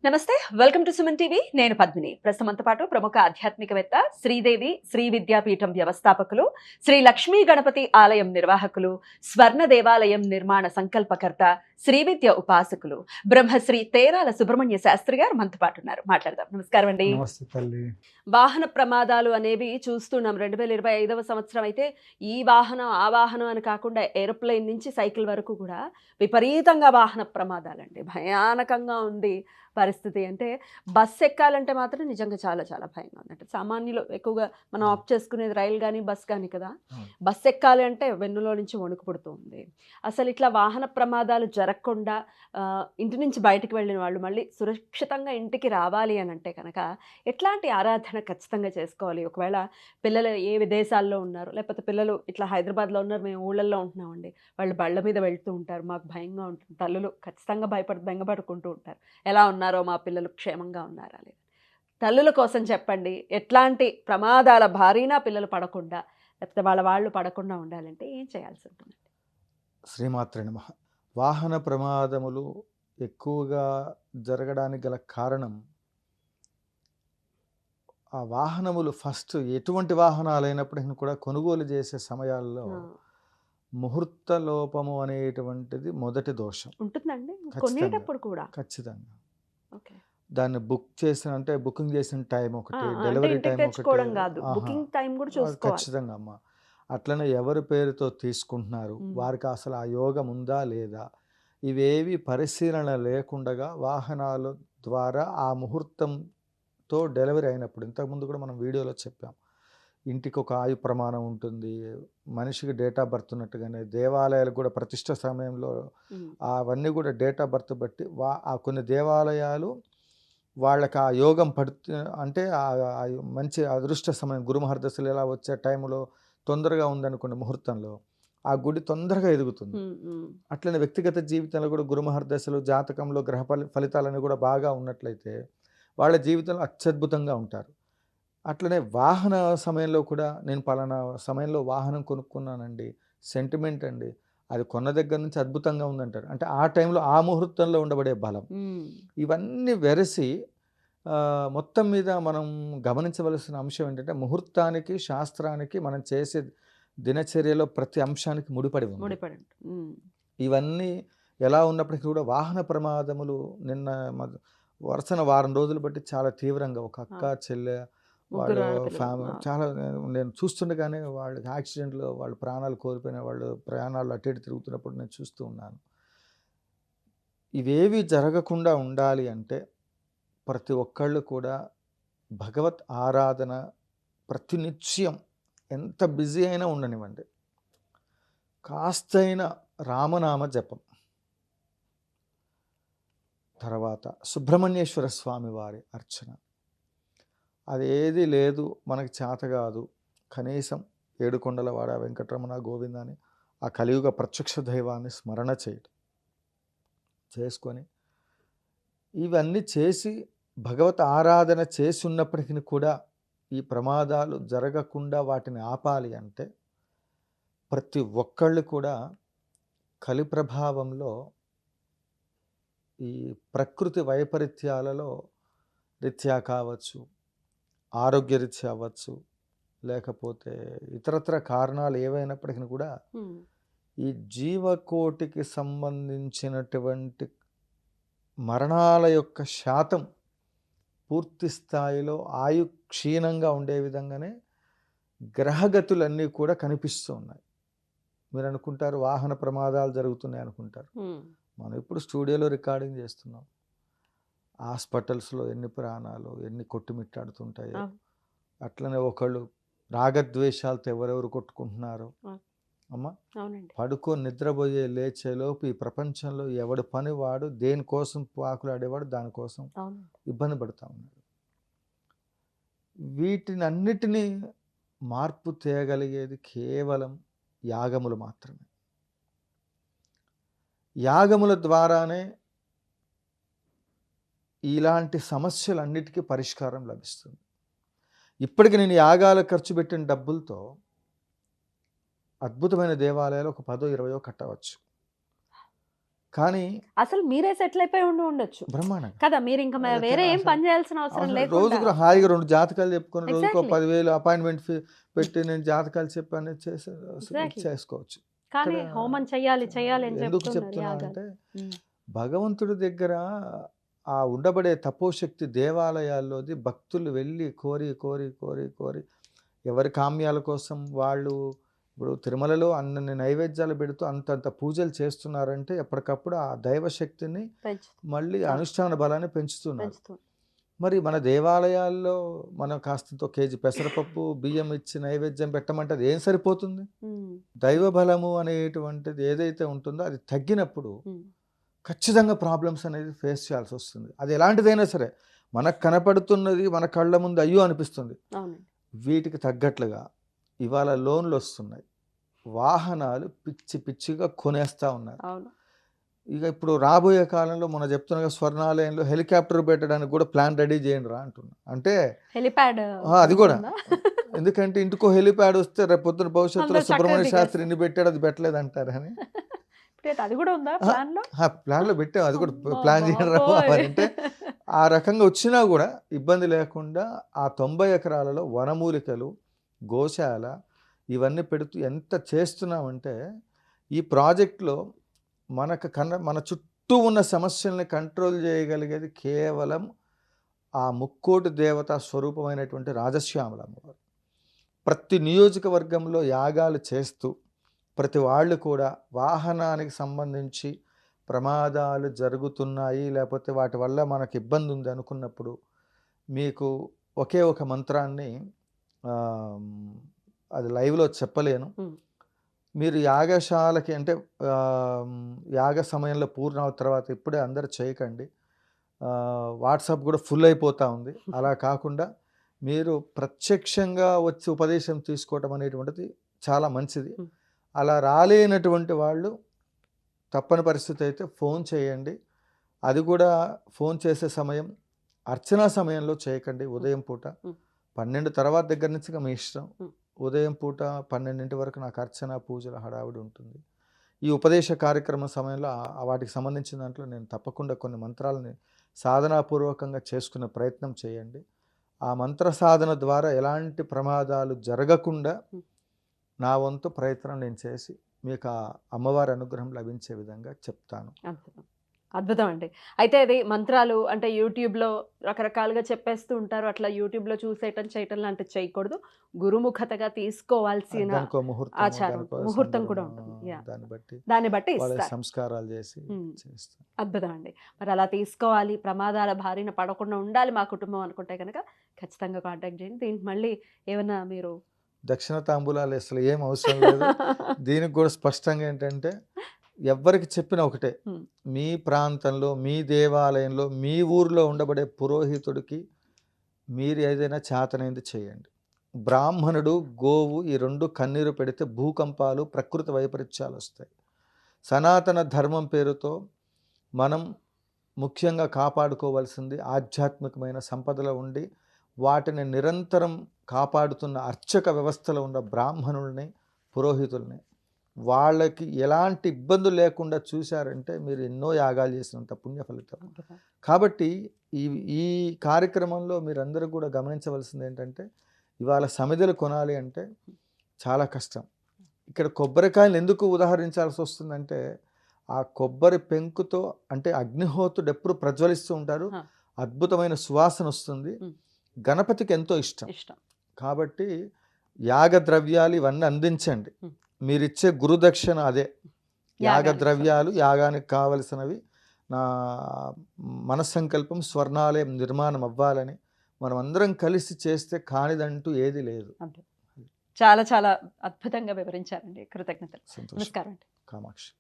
నమస్తే, welcome to Suman TV. నేను పద్మిని. ప్రస్తుతంతో పాటు ప్రముఖ ఆధ్యాత్మికవేత్త, శ్రీదేవి శ్రీ విద్యాపీఠం వ్యవస్థాపకులు, శ్రీ లక్ష్మీ గణపతి ఆలయం నిర్వాహకులు, స్వర్ణ దేవాలయం నిర్మాణ సంకల్పకర్త, శ్రీ విద్య ఉపాసకులు, బ్రహ్మశ్రీ తేరాల సుబ్రహ్మణ్య శాస్త్రి గారు మనతో పాటు ఉన్నారు. మాట్లాడదాం. నమస్కారం అండి. నమస్తే తల్లి. వాహన ప్రమాదాలు అనేవి చూస్తున్నాం. 2025వ సంవత్సరం అయితే ఈ వాహనం ఆ వాహనం అని కాకుండా ఏరోప్లేన్ నుంచి సైకిల్ వరకు కూడా విపరీతంగా వాహన ప్రమాదాలండి. భయానకంగా ఉంది పరిస్థితి. అంటే బస్సు ఎక్కాలంటే మాత్రం నిజంగా చాలా చాలా భయంగా ఉందంటే సామాన్యులు ఎక్కువగా మనం ఆప్ చేసుకునేది రైలు కానీ బస్ కానీ కదా. బస్సు ఎక్కాలి అంటే వెన్నులో నుంచి వణుకు పుడుతుంది. అసలు ఇట్లా వాహన ప్రమాదాలు జరగకుండా ఇంటి నుంచి బయటకు వెళ్ళిన వాళ్ళు మళ్ళీ సురక్షితంగా ఇంటికి రావాలి అని అంటే కనుక ఎట్లాంటి ఆరాధన ఖచ్చితంగా చేసుకోవాలి? ఒకవేళ పిల్లలు ఏ విదేశాల్లో ఉన్నారు, లేకపోతే పిల్లలు ఇట్లా హైదరాబాద్లో ఉన్నారు, మేము ఊళ్ళల్లో ఉంటున్నామండి, వాళ్ళు బళ్ళ మీద వెళ్తూ ఉంటారు, మాకు భయంగా ఉంటుంది, తల్లులు ఖచ్చితంగా బెంగపడుకుంటూ ఉంటారు, ఎలా ఉన్నారో మా పిల్లలు క్షేమంగా ఉన్నారా లేదు. తల్లుల కోసం చెప్పండి, ఎట్లాంటి ప్రమాదాల బారినా పిల్లలు పడకుండా లేకపోతే వాళ్ళు పడకుండా ఉండాలంటే ఏం చేయాల్సి ఉంటుంది? శ్రీమాత్రే నమః. వాహన ప్రమాదములు ఎక్కువగా జరగడానికి గల కారణం ఆ వాహనములు ఫస్ట్ ఎటువంటి వాహనాలైనప్పటికీ కూడా కొనుగోలు చేసే సమయాల్లో ముహూర్త లోపము అనేటువంటిది మొదటి దోషం ఉంటుందండి కొనేటప్పుడు కూడా. ఖచ్చితంగా ఓకే. దాన్ని బుక్ చేసిన అంటే బుకింగ్ చేసిన టైం ఒకటి, డెలివరీ టైం ఒకటి, ఖచ్చితంగా అమ్మ. అట్లనే ఎవరి పేరుతో తీసుకుంటున్నారు, వారికి అసలు ఆ యోగం ఉందా లేదా, ఇవేవి పరిశీలన లేకుండా వాహనాల ద్వారా ఆ ముహూర్తంతో డెలివరీ అయినప్పుడు, ఇంతకుముందు కూడా మనం వీడియోలో చెప్పాం, ఇంటికి ఒక ఆయు ప్రమాణం ఉంటుంది, మనిషికి డేట్ ఆఫ్ బర్త్ ఉన్నట్టుగానే దేవాలయాలకు కూడా ప్రతిష్ట సమయంలో అవన్నీ కూడా డేట్ ఆఫ్ బర్త్ బట్టి ఆ కొన్ని దేవాలయాలు వాళ్ళకి ఆ యోగం పడుతు అంటే మంచి అదృష్ట సమయం గురుమహర్దశలు ఎలా వచ్చే టైంలో తొందరగా ఉందనుకున్న ముహూర్తంలో ఆ గుడి తొందరగా ఎదుగుతుంది. అట్లనే వ్యక్తిగత జీవితంలో కూడా గురుమహర్దశలు జాతకంలో గ్రహ ఫలితాలని కూడా బాగా ఉన్నట్లయితే వాళ్ళ జీవితంలో అత్యద్భుతంగా ఉంటారు. అట్లనే వాహన సమయంలో కూడా నేను పలానా సమయంలో వాహనం కొనుక్కున్నానండి, సెంటిమెంట్ అండి, అది కొన్న దగ్గర నుంచి అద్భుతంగా ఉందంటారు. అంటే ఆ టైంలో ఆ ముహూర్తంలో ఉండబడే బలం, ఇవన్నీ వెరసి మొత్తం మీద మనం గమనించవలసిన అంశం ఏంటంటే ముహూర్తానికి శాస్త్రానికి మనం చేసే దినచర్యలో ప్రతి అంశానికి ముడిపడి ఉంది. ఇవన్నీ ఎలా ఉన్నప్పటికీ కూడా వాహన ప్రమాదములు నిన్న వరుసన వారం రోజులు బట్టి చాలా తీవ్రంగా ఒక అక్క చెల్లె వాళ్ళు ఫ్యామిలీ చాలా నేను చూస్తుండగానే వాళ్ళకి యాక్సిడెంట్లో వాళ్ళు ప్రాణాలు కోల్పోయిన వాళ్ళు ప్రయాణాలు అటు ఇటు తిరుగుతున్నప్పుడు నేను చూస్తూ ఉన్నాను. ఇవేవి జరగకుండా ఉండాలి అంటే ప్రతి ఒక్కళ్ళు కూడా భగవత్ ఆరాధన ప్రతినిత్యం ఎంత బిజీ అయినా ఉండనివ్వండి, కాస్తైన రామనామ జపం, తర్వాత సుబ్రహ్మణ్యేశ్వర స్వామి వారి అర్చన, అదేది లేదు మనకి చేత కాదు, కనీసం ఏడుకొండలవాడ వెంకటరమణ గోవింద అని ఆ కలియుగ ప్రత్యక్ష దైవాన్ని స్మరణ చేసుకొని ఇవన్నీ చేసి భగవత్ ఆరాధన చేసి ఉన్నప్పటికీ కూడా ఈ ప్రమాదాలు జరగకుండా వాటిని ఆపాలి అంటే ప్రతి ఒక్కళ్ళు కూడా కలి ప్రభావంలో ఈ ప్రకృతి వైపరీత్యాలలో రీత్యా కావచ్చు, ఆరోగ్యరీత్యా అవ్వచ్చు, లేకపోతే ఇతరత్ర కారణాలు ఏవైనప్పటికీ కూడా ఈ జీవకోటికి సంబంధించినటువంటి మరణాల యొక్క శాతం పూర్తి స్థాయిలో ఆయు క్షీణంగా ఉండే విధంగానే గ్రహగతులన్నీ కూడా కనిపిస్తూ ఉన్నాయి. మీరు అనుకుంటారు వాహన ప్రమాదాలు జరుగుతున్నాయి అనుకుంటారు, మనం ఇప్పుడు స్టూడియోలో రికార్డింగ్ చేస్తున్నాం, హాస్పిటల్స్లో ఎన్ని ప్రాణాలు ఎన్ని కొట్టుమిట్టాడుతుంటాయో, అట్లనే ఒకళ్ళు రాగద్వేషాలతో ఎవరెవరు కొట్టుకుంటున్నారు అమ్మ. పడుకొని నిద్రపోయే లేచేలోపు ఈ ప్రపంచంలో ఎవడు పని వాడు దేనికోసం పాకులాడేవాడు దానికోసం ఇబ్బంది పడుతూ ఉన్నాడు. వీటిని అన్నిటినీ మార్పు తేగలిగేది కేవలం యాగములు మాత్రమే. యాగముల ద్వారానే ఇలాంటి సమస్యలన్నిటికీ పరిష్కారం లభిస్తుంది. ఇప్పటికి నేను యాగాల ఖర్చు పెట్టిన డబ్బులతో అద్భుతమైన దేవాలయాలు ఒక 10-20 కట్టవచ్చు. కానీ అసలు మీరే సెటిల్ అయిపోయి ఉండొచ్చు బ్రహ్మాండంగా కదా, మీరు ఇంకా వేరే ఏం పని చేయాల్సిన అవసరం లేకుండా రోజుకు హాయిగా 2 జాతకాలు చెప్పుకొని రోజుకో Exactly. 10,000 అపాయింట్మెంట్ ఫీ పెట్టి నేను జాతకాలు చెప్పాను చేసి Exactly. చేసుకోవచ్చు. కానీ ఇక్కడ హోమం చెయ్యాలి చెయ్యాలి అని ఎందుకు చెప్తున్నారు చెప్తున్నా యాగాలు. అంటే ఉమ్, భగవంతుడి దగ్గర ఆ ఉండబడే తపోశక్తి దేవాలయాల్లోది భక్తులు వెళ్ళి కోరి కోరి కోరి కోరి ఎవరి కామ్యాల కోసం వాళ్ళు ఇప్పుడు తిరుమలలో అన్ని నైవేద్యాలు పెడుతూ అంతంత పూజలు చేస్తున్నారంటే ఎప్పటికప్పుడు ఆ దైవశక్తిని మళ్ళీ అనుష్ఠాన బలాన్ని పెంచుతున్నారు. మరి మన దేవాలయాల్లో మనం కాస్తంతో కేజీ పెసరపప్పు బియ్యం ఇచ్చి నైవేద్యం పెట్టమంటే అది ఏం సరిపోతుంది? దైవ బలము అనేటువంటిది ఏదైతే ఉంటుందో అది తగ్గినప్పుడు ఖచ్చితంగా ప్రాబ్లమ్స్ అనేది ఫేస్ చేయాల్సి వస్తుంది. అది ఎలాంటిదైనా సరే మనకు కనపడుతున్నది మన కళ్ళ ముందు అయ్యో అనిపిస్తుంది. వీటికి తగ్గట్లుగా ఇవాళ లోన్లు వస్తున్నాయి, వాహనాలు పిచ్చి పిచ్చిగా కొనేస్తూ ఉన్నారు. ఇక ఇప్పుడు రాబోయే కాలంలో మనం చెప్తున్నా స్వర్ణాలయంలో హెలికాప్టర్ పెట్టడానికి కూడా ప్లాన్ రెడీ చేయండి రా అంటున్నా. అంటే హెలిప్యాడ్ అది కూడా ఎందుకంటే ఇంటికో హెలిప్యాడ్ వస్తే రేపు పొద్దున భవిష్యత్తులో సుబ్రహ్మణ్య శాస్త్రి ఇన్ని పెట్టాడు అది పెట్టలేదు అంటారు అని అది కూడా ఉందా ప్లాన్ లో పెట్టాం. అది కూడా ప్లాన్ చేయడం అంటే ఆ రకంగా వచ్చినా కూడా ఇబ్బంది లేకుండా ఆ 90 ఎకరాలలో వనమూలికలు గోశాల ఇవన్నీ పెడుతూ ఎంత చేస్తున్నామంటే ఈ ప్రాజెక్ట్లో మన చుట్టూ ఉన్న సమస్యల్ని కంట్రోల్ చేయగలిగేది కేవలం ఆ ముక్కోటి దేవతా స్వరూపమైనటువంటి రాజశ్యామల అమ్మవారు. ప్రతి నియోజకవర్గంలో యాగాలు చేస్తూ ప్రతి వాళ్ళు కూడా వాహనానికి సంబంధించి ప్రమాదాలు జరుగుతున్నాయి లేకపోతే వాటి వల్ల మనకు ఇబ్బంది ఉంది అనుకున్నప్పుడు మీకు ఒకే ఒక మంత్రాన్ని అది లైవ్లో చెప్పలేను, మీరు యాగశాలకి అంటే యాగ సమయంలో పూర్ణ తర్వాత ఇప్పుడే అందరు చేయకండి, వాట్సాప్ కూడా ఫుల్ అయిపోతూ ఉంది. అలా కాకుండా మీరు ప్రత్యక్షంగా వచ్చి ఉపదేశం తీసుకోవటం అనేటువంటిది చాలా మంచిది. అలా రాలేనటువంటి వాళ్ళు తప్పని పరిస్థితి అయితే ఫోన్ చేయండి. అది కూడా ఫోన్ చేసే సమయం అర్చనా సమయంలో చేయకండి. ఉదయం పూట 12 తర్వాత దగ్గర నుంచి మీ ఇష్టం. ఉదయం పూట 12 వరకు నాకు అర్చన పూజల హడావిడి ఉంటుంది. ఈ ఉపదేశ కార్యక్రమం సమయంలో వాటికి సంబంధించిన దాంట్లో నేను తప్పకుండా కొన్ని మంత్రాలని సాధనాపూర్వకంగా చేసుకునే ప్రయత్నం చేయండి. ఆ మంత్ర సాధన ద్వారా ఎలాంటి ప్రమాదాలు జరగకుండా నా వంతు ప్రయత్నం నేను చేసి మీకు ఆ అమ్మవారి అనుగ్రహం లభించే విధంగా చెప్తాను. అద్భుతం అండి. అయితే అది మంత్రాలు అంటే యూట్యూబ్లో రకరకాలుగా చెప్పేస్తూ ఉంటారు, అట్లా యూట్యూబ్లో చూసేయటం చేయటం లాంటివి చేయకూడదు. గురుముఖతగా తీసుకోవాల్సిన ఆచారం ముహూర్తం కూడా ఉంటుంది. దాన్ని బట్టి సంస్కారాలు చేసి అద్భుతం అండి. మరి అలా తీసుకోవాలి, ప్రమాదాల బారిన పడకుండా ఉండాలి మా కుటుంబం అనుకుంటే కనుక ఖచ్చితంగా కాంటాక్ట్ చేయండి. దీనికి మళ్ళీ ఏమన్నా మీరు దక్షిణ తాంబూలాలు అసలు ఏం అవసరం లేదు. దీనికి కూడా స్పష్టంగా ఏంటంటే ఎవరికి చెప్పిన ఒకటే, మీ ప్రాంతంలో మీ దేవాలయంలో మీ ఊర్లో ఉండబడే పురోహితుడికి మీరు ఏదైనా చేతనైంది చేయండి. బ్రాహ్మణుడు గోవు ఈ 2 కన్నీరు పెడితే భూకంపాలు ప్రకృతి వైపరీత్యాలు వస్తాయి. సనాతన ధర్మం పేరుతో మనం ముఖ్యంగా కాపాడుకోవాల్సింది ఆధ్యాత్మికమైన సంపదలో ఉండి వాటిని నిరంతరం కాపాడుతున్న అర్చక వ్యవస్థలో ఉన్న బ్రాహ్మణుల్ని పురోహితుల్ని వాళ్ళకి ఎలాంటి ఇబ్బందులు లేకుండా చూశారంటే మీరు ఎన్నో యాగాలు చేసినంత పుణ్య ఫలితం. కాబట్టి ఈ కార్యక్రమంలో మీరందరూ కూడా గమనించవలసింది ఏంటంటే ఇవాళ సమిధలు కొనాలి అంటే చాలా కష్టం. ఇక్కడ కొబ్బరికాయలు ఎందుకు ఉదాహరించాల్సి వస్తుందంటే ఆ కొబ్బరి పెంకుతో అంటే అగ్నిహోత్రుడు ఎప్పుడు ప్రజ్వలిస్తూ ఉంటారు, అద్భుతమైన సువాసన వస్తుంది, గణపతికి ఎంతో ఇష్టం. కాబట్టి యాగ ద్రవ్యాలు ఇవన్నీ అందించండి. మీరిచ్చే గురుదక్షిణ అదే యాగ ద్రవ్యాలు, యాగానికి కావలసినవి. నా మనస్సంకల్పం స్వర్ణాలయం నిర్మాణం అవ్వాలని మనం అందరం కలిసి చేస్తే కానిదంటూ ఏది లేదు. చాలా చాలా అద్భుతంగా వివరించారండి. కృతజ్ఞతలు. సంతోషం. నమస్కారం. కామాక్షి.